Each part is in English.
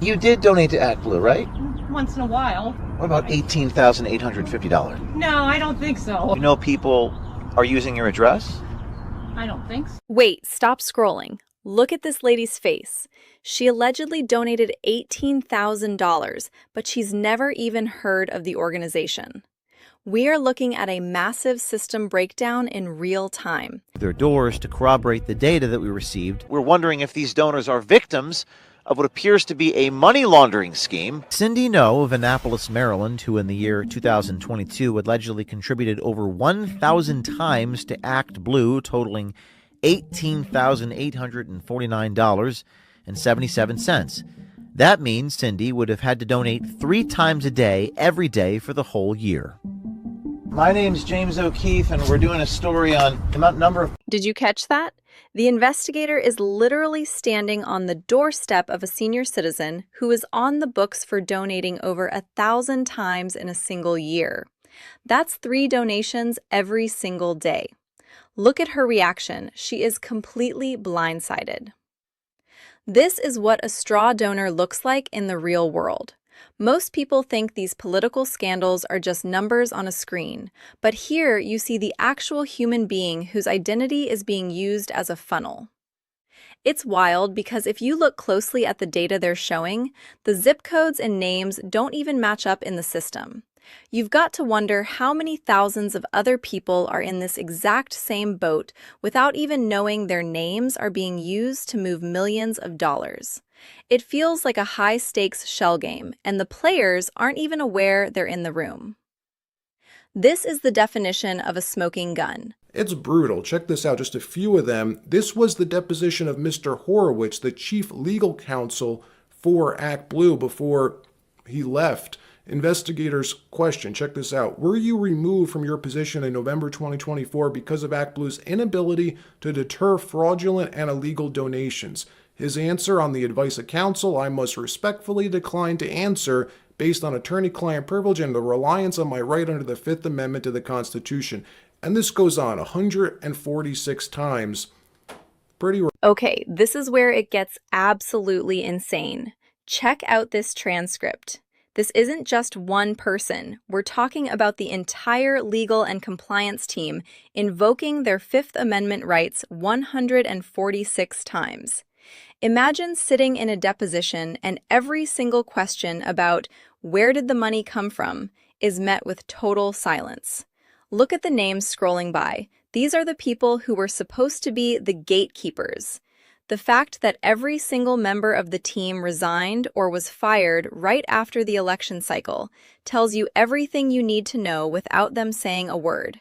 You did donate to ActBlue, right? Once in a while. What about $18,850? No, I don't think so. You know people are using your address? I don't think so. Wait, stop scrolling. Look at this lady's face. She allegedly donated $18,000, but she's never even heard of the organization. We are looking at a massive system breakdown in real time. Their doors to corroborate the data that we received. We're wondering if these donors are victims of what appears to be a money laundering scheme. Cindy No of Annapolis, Maryland, who in the year 2022 allegedly contributed over 1,000 times to ActBlue, totaling $18,849.77. That means Cindy would have had to donate 3 times a day, every day for the whole year. My name's James O'Keefe, and we're doing a story on the number of... Did you catch that? The investigator is literally standing on the doorstep of a senior citizen who is on the books for donating over 1,000 times in a single year. That's 3 donations every single day. Look at her reaction. She is completely blindsided. This is what a straw donor looks like in the real world. Most people think these political scandals are just numbers on a screen, but here you see the actual human being whose identity is being used as a funnel. It's wild because if you look closely at the data they're showing, the zip codes and names don't even match up in the system. You've got to wonder how many thousands of other people are in this exact same boat without even knowing their names are being used to move millions of dollars. It feels like a high-stakes shell game, and the players aren't even aware they're in the room. This is the definition of a smoking gun. It's brutal. Check this out, just a few of them. This was the deposition of Mr. Horowitz, the chief legal counsel for ActBlue before he left. Investigators question, check this out. Were you removed from your position in November 2024 because of ActBlue's inability to deter fraudulent and illegal donations? His answer, on the advice of counsel, I must respectfully decline to answer based on attorney-client privilege and the reliance on my right under the Fifth Amendment to the Constitution. And this goes on 146 times. Okay, this is where it gets absolutely insane. Check out this transcript. This isn't just one person. We're talking about the entire legal and compliance team invoking their Fifth Amendment rights 146 times. Imagine sitting in a deposition and every single question about where did the money come from is met with total silence. Look at the names scrolling by. These are the people who were supposed to be the gatekeepers. The fact that every single member of the team resigned or was fired right after the election cycle tells you everything you need to know without them saying a word.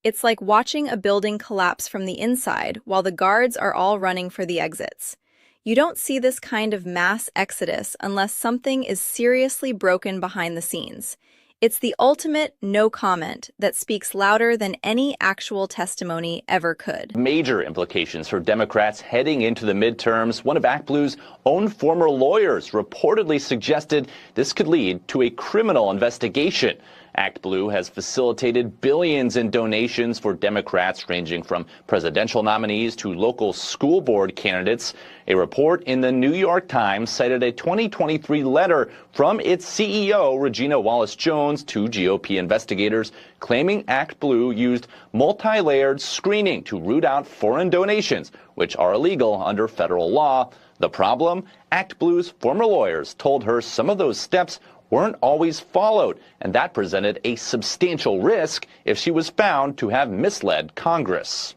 It's like watching a building collapse from the inside while the guards are all running for the exits. You don't see this kind of mass exodus unless something is seriously broken behind the scenes. It's the ultimate no comment that speaks louder than any actual testimony ever could. Major implications for Democrats heading into the midterms. One of ActBlue's own former lawyers reportedly suggested this could lead to a criminal investigation. ActBlue has facilitated billions in donations for Democrats, ranging from presidential nominees to local school board candidates. A report in the New York Times cited a 2023 letter from its CEO, Regina Wallace-Jones, to GOP investigators, claiming ActBlue used multi-layered screening to root out foreign donations, which are illegal under federal law. The problem? ActBlue's former lawyers told her some of those steps weren't always followed, and that presented a substantial risk if she was found to have misled Congress.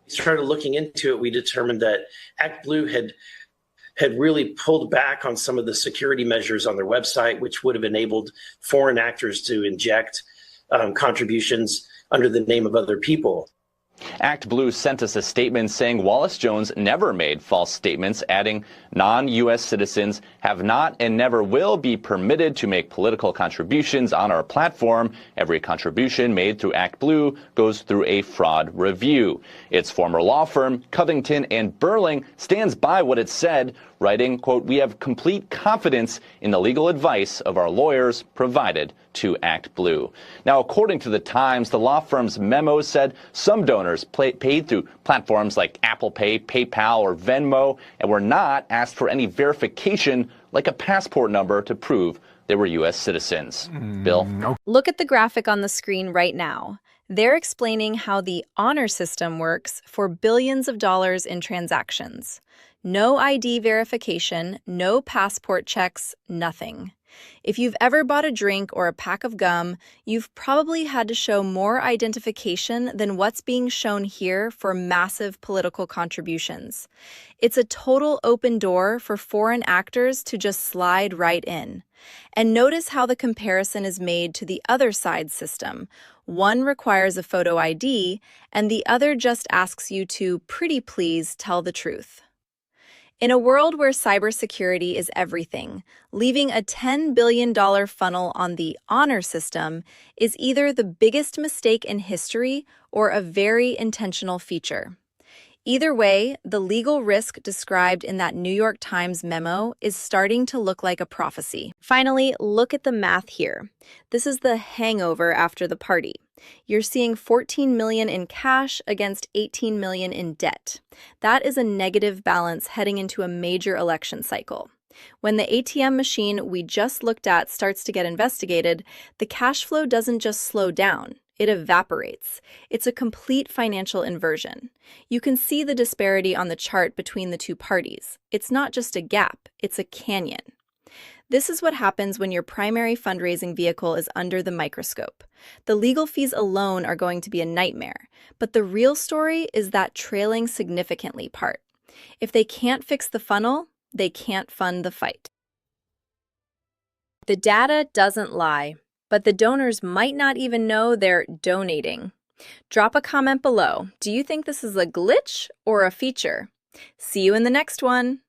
We started looking into it. We determined that ActBlue had really pulled back on some of the security measures on their website, which would have enabled foreign actors to inject contributions under the name of other people. ActBlue sent us a statement saying Wallace-Jones never made false statements, adding non-U.S. citizens have not and never will be permitted to make political contributions on our platform. Every contribution made through ActBlue goes through a fraud review. Its former law firm, Covington & Burling, stands by what it said. writing, quote, "We have complete confidence in the legal advice of our lawyers provided to Act Blue." Now, according to the Times, the law firm's memo said some donors paid through platforms like Apple Pay, PayPal, or Venmo, and were not asked for any verification like a passport number to prove they were U.S. citizens. Bill? Look at the graphic on the screen right now. They're explaining how the honor system works for billions of dollars in transactions. No ID verification, no passport checks, nothing. If you've ever bought a drink or a pack of gum, you've probably had to show more identification than what's being shown here for massive political contributions. It's a total open door for foreign actors to just slide right in. And notice how the comparison is made to the other side's system. One requires a photo ID, and the other just asks you to, pretty please, tell the truth. In a world where cybersecurity is everything, leaving a $10 billion funnel on the honor system is either the biggest mistake in history or a very intentional feature. Either way, the legal risk described in that New York Times memo is starting to look like a prophecy. Finally, look at the math here. This is the hangover after the party. You're seeing $14 million in cash against $18 million in debt. That is a negative balance heading into a major election cycle. When the ATM machine we just looked at starts to get investigated, the cash flow doesn't just slow down. It evaporates. It's a complete financial inversion. You can see the disparity on the chart between the two parties. It's not just a gap, it's a canyon. This is what happens when your primary fundraising vehicle is under the microscope. The legal fees alone are going to be a nightmare, but the real story is that trailing significantly part. If they can't fix the funnel, they can't fund the fight. The data doesn't lie, but the donors might not even know they're donating. Drop a comment below. Do you think this is a glitch or a feature? See you in the next one.